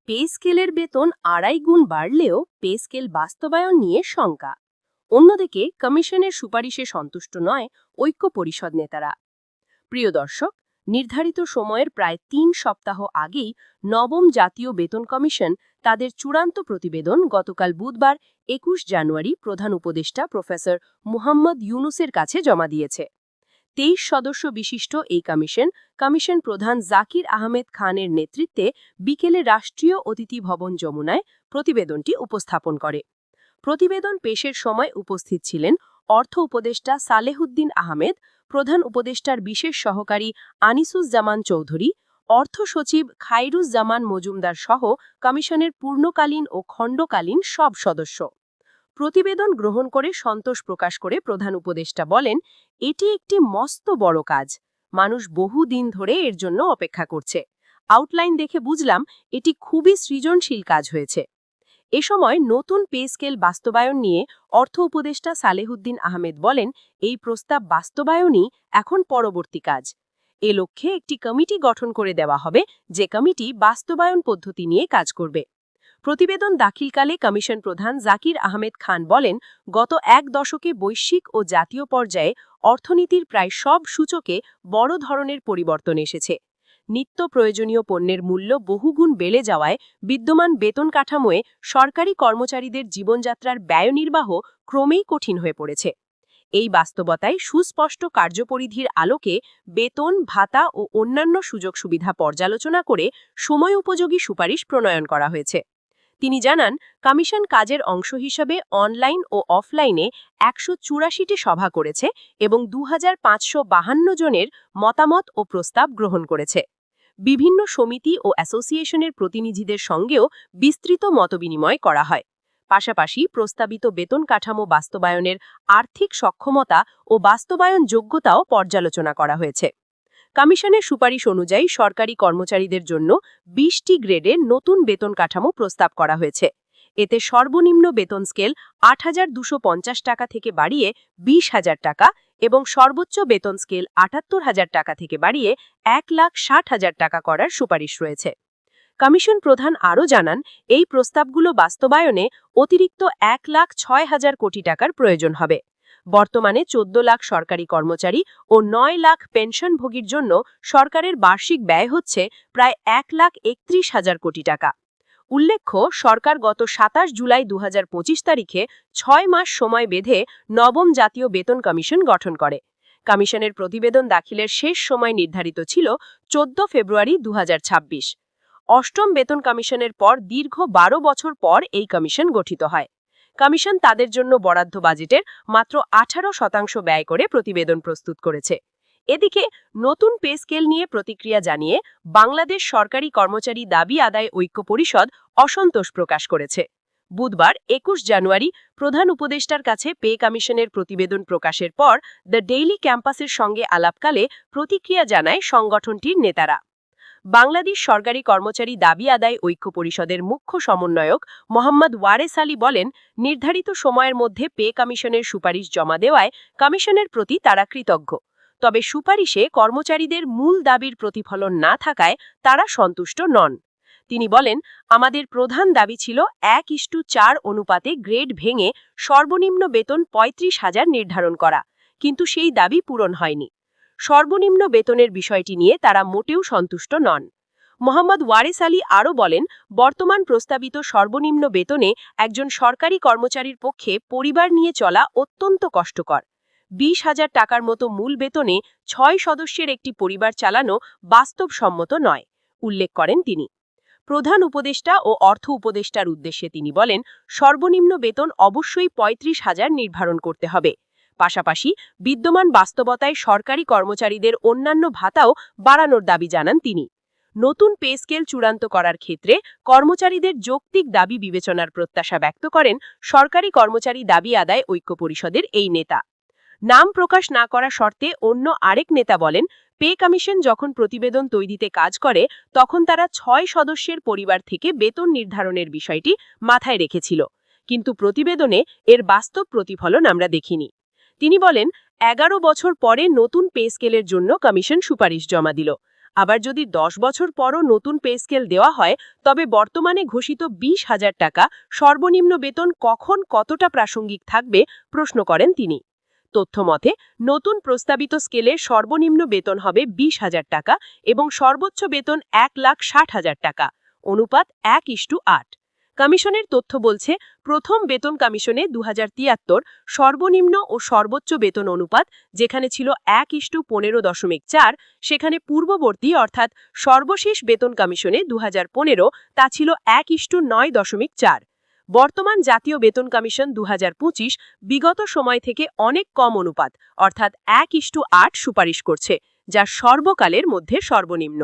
Pay স্কেলের বেতন ২.৫ গুণ বাড়লেও পে স্কেল বাস্তবায়ন নিয়ে শঙ্কা। অন্যদিকে কমিশনের সুপারিশে সন্তুষ্ট নয় ঐক্য পরিষদ নেতারা। প্রিয় দর্শক, নির্ধারিত সময়ের প্রায় ৩ সপ্তাহ আগেই নবম জাতীয় বেতন কমিশন তাদের চূড়ান্ত প্রতিবেদন গতকাল বুধবার ২১ জানুয়ারি প্রধান উপদেষ্টা প্রফেসর মুহাম্মদ ইউনুসের কাছে জমা দিয়েছে। ২৩ সদস্য বিশিষ্ট এই কমিশন প্রধান জাকির আহমেদ খানের নেতৃত্বে বিকেলে রাষ্ট্রীয় অতিথি ভবন যমুনায় প্রতিবেদনটি উপস্থাপন করে। প্রতিবেদন পেশের সময় উপস্থিত ছিলেন অর্থ উপদেষ্টা সালেহুদ্দিন আহমেদ, প্রধান উপদেষ্টার বিশেষ সহকারী আনিসুজ্জামান চৌধুরী, অর্থ সচিব খায়রুজ্জামান মজুমদার সহ কমিশনের পূর্ণকালীন ও খণ্ডকালীন সব সদস্য। প্রতিবেদন গ্রহণ করে সন্তোষ প্রকাশ করে প্রধান উপদেষ্টা বলেন, এটি একটি মস্ত বড় কাজ, মানুষ বহু দিন ধরে এর জন্য অপেক্ষা করছে। আউটলাইন দেখে বুঝলাম এটি খুবই সৃজনশীল কাজ হয়েছে। এ সময় নতুন পে স্কেল বাস্তবায়ন নিয়ে অর্থ উপদেষ্টা সালেহুদ্দিন আহমেদ বলেন, এই প্রস্তাব বাস্তবায়নই এখন পরবর্তী কাজ। এ লক্ষ্যে একটি কমিটি গঠন করে দেওয়া হবে, যে কমিটি বাস্তবায়ন পদ্ধতি নিয়ে কাজ করবে। প্রতিবেদন দাখিলকালে কমিশন প্রধান জাকির আহমেদ খান বলেন, গত এক দশকে বৈশ্বিক ও জাতীয় পর্যায়ে অর্থনীতির প্রায় সব সূচকে বড় ধরনের পরিবর্তন এসেছে। নিত্য প্রয়োজনীয় পণ্যের মূল্য বহুগুণ বেড়ে যাওয়ায় বিদ্যমান বেতন কাঠামোয় সরকারি কর্মচারীদের জীবনযাত্রার ব্যয় নির্বাহ ক্রমেই কঠিন হয়ে পড়েছে। এই বাস্তবতায় সুস্পষ্ট কার্যপরিধির আলোকে বেতন, ভাতা ও অন্যান্য সুযোগ সুবিধা পর্যালোচনা করে সময় উপযোগী সুপারিশ প্রণয়ন করা হয়েছে। তিনি জানান, কমিশন কাজের অংশ হিসেবে অনলাইন ও অফলাইনে ১৮৪টি সভা করেছে এবং ২৫৫২ জনের মতামত ও প্রস্তাব গ্রহণ করেছে। বিভিন্ন সমিতি ও অ্যাসোসিয়েশনের প্রতিনিধিদের সঙ্গেও বিস্তৃত মতবিনিময় করা হয়। পাশাপাশি প্রস্তাবিত বেতন কাঠামো বাস্তবায়নের আর্থিক সক্ষমতা ও বাস্তবায়ন যোগ্যতাও পর্যালোচনা করা হয়েছে। কমিশনের সুপারিশ অনুযায়ী সরকারি কর্মচারীদের জন্য ২০টি গ্রেডে নতুন বেতন কাঠামো প্রস্তাব করা হয়েছে। এতে সর্বনিম্ন বেতন স্কেল ৮,২৫০ টাকা থেকে বাড়িয়ে ২০,০০০ টাকা এবং সর্বোচ্চ বেতন স্কেল ৭৮,০০০ টাকা থেকে বাড়িয়ে ১,৬০,০০০ টাকা করার সুপারিশ রয়েছে। কমিশন প্রধান আরও জানান, এই প্রস্তাবগুলো বাস্তবায়নে অতিরিক্ত ১,০৬,০০০ কোটি টাকার প্রয়োজন হবে। বর্তমানে ১৪ লাখ সরকারি কর্মচারী ও ৯ লাখ পেনশনভোগীর জন্য সরকারের বার্ষিক ব্যয় হচ্ছে প্রায় ১,৩১,০০০ কোটি টাকা। উল্লেখ্য, সরকার গত ২৭ জুলাই ২০২৫ তারিখে ৬ মাস সময় বেঁধে নবম জাতীয় বেতন কমিশন গঠন করে। কমিশনের প্রতিবেদন দাখিলের শেষ সময় নির্ধারিত ছিল ১৪ ফেব্রুয়ারি ২০২৬। অষ্টম বেতন কমিশনের পর দীর্ঘ ১২ বছর পর এই কমিশন গঠিত হয়। কমিশন তাদের জন্য বরাদ্দ বাজেটের মাত্র ১৮% ব্যয় করে প্রতিবেদন প্রস্তুত করেছে। এদিকে নতুন পে স্কেল নিয়ে প্রতিক্রিয়া জানিয়ে বাংলাদেশ সরকারি কর্মচারী দাবি আদায় ঐক্য পরিষদ অসন্তোষ প্রকাশ করেছে। বুধবার ২১ জানুয়ারি প্রধান উপদেষ্টার কাছে পে কমিশনের প্রতিবেদন প্রকাশের পর দ্য ডেইলি ক্যাম্পাসের সঙ্গে আলাপকালে প্রতিক্রিয়া জানায় সংগঠনটির নেতারা। বাংলাদেশ সরকারি কর্মচারী দাবি আদায় ঐক্য পরিষদের মুখ্য সমন্বয়ক মোহাম্মদ ওয়ারেস আলী বলেন, নির্ধারিত সময়ের মধ্যে পে কমিশনের সুপারিশ জমা দেওয়ায় কমিশনের প্রতি তারা কৃতজ্ঞ। তবে সুপারিশে কর্মচারীদের মূল দাবির প্রতিফলন না থাকায় তারা সন্তুষ্ট নন। তিনি বলেন, আমাদের প্রধান দাবি ছিল ১:৪ অনুপাতে গ্রেড ভেঙে সর্বনিম্ন বেতন ৩৫,০০০ নির্ধারণ করা, কিন্তু সেই দাবি পূরণ হয়নি। সর্বনিম্ন বেতনের বিষয়টি নিয়ে তারা মোটেও সন্তুষ্ট নন। মোহাম্মদ ওয়ারেস আলী আরও বলেন, বর্তমান প্রস্তাবিত সর্বনিম্ন বেতনে একজন সরকারি কর্মচারীর পক্ষে পরিবার নিয়ে চলা অত্যন্ত কষ্টকর। ২০,০০০ টাকার মতো মূল বেতনে ৬ সদস্যের একটি পরিবার চালানো বাস্তবসম্মত নয়, উল্লেখ করেন তিনি। প্রধান উপদেষ্টা ও অর্থ উপদেষ্টার উদ্দেশ্যে তিনি বলেন, সর্বনিম্ন বেতন অবশ্যই ৩৫,০০০ নির্ধারণ করতে হবে। পাশাপাশি বিদ্যমান বাস্তবতায় সরকারি কর্মচারীদের অন্যান্য ভাতাও বাড়ানোর দাবি জানান তিনি। নতুন পে স্কেল চূড়ান্ত করার ক্ষেত্রে কর্মচারীদের যৌক্তিক দাবি বিবেচনার প্রত্যাশা ব্যক্ত করেন সরকারি কর্মচারী দাবি আদায় ঐক্য পরিষদের এই নেতা। নাম প্রকাশ না করা শর্তে অন্য আরেক নেতা বলেন, পে কমিশন যখন প্রতিবেদন তৈরিতে কাজ করে তখন তারা ৬ সদস্যের পরিবার থেকে বেতন নির্ধারণের বিষয়টি মাথায় রেখেছিল, কিন্তু প্রতিবেদনে এর বাস্তব প্রতিফলন আমরা দেখিনি। তিনি বলেন, ১১ বছর পরে নতুন পে স্কেলের জন্য কমিশন সুপারিশ জমা দিল। আবার যদি 10 বছর পরও নতুন পে স্কেল দেওয়া হয়, তবে বর্তমানে ঘোষিত 20,000 টাকা সর্বনিম্ন বেতন কখন কতটা প্রাসঙ্গিক থাকবে প্রশ্ন করেন তিনি। তথ্যমতে নতুন প্রস্তাবিত স্কেলে সর্বনিম্ন বেতন হবে 20,000 টাকা এবং সর্বোচ্চ বেতন 1,60,000 টাকা, অনুপাত 1:8। কমিশনের তথ্য বলছে, প্রথম বেতন কমিশনে 2073 সর্বনিম্ন ও সর্বোচ্চ বেতন অনুপাত যেখানে ছিল 1:15.4, সেখানে পূর্ববর্তী অর্থাৎ সর্বশেষ বেতন কমিশনে 2015 তা ছিল 1:9.4। বর্তমান জাতীয় বেতন কমিশন 2025 বিগত সময় থেকে অনেক কম অনুপাত অর্থাৎ 1:8 সুপারিশ করছে, যা সর্বকালের মধ্যে সর্বনিম্ন।